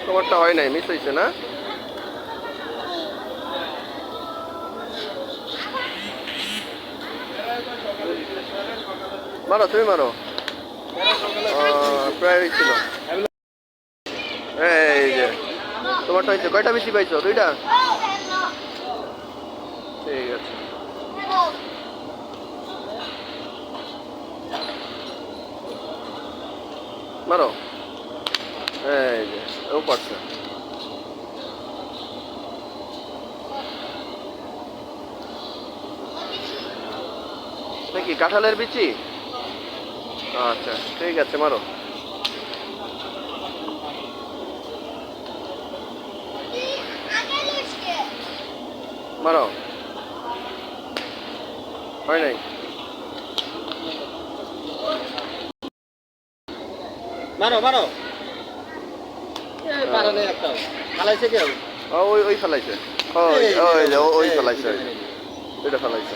তোমারটা হয় নাই, মিস হয়েছে না? মারো, তুমি মারো। প্রায় হয়েছিল। এই যে তোমারটা হয়েছে। কয়টা বেশি পাইছো? দুইটা? ঠিক আছে, মারো। এই যে ও পারছে। নাকি কাঁঠালের বিচি? আচ্ছা ঠিক আছে, মারো। মারো, হয় নাই। মারো মারো। ফালাইছে কেউ? ওই ফেলাইছে। ওই ফেলাইছে, ওইটা ফেলাইছে।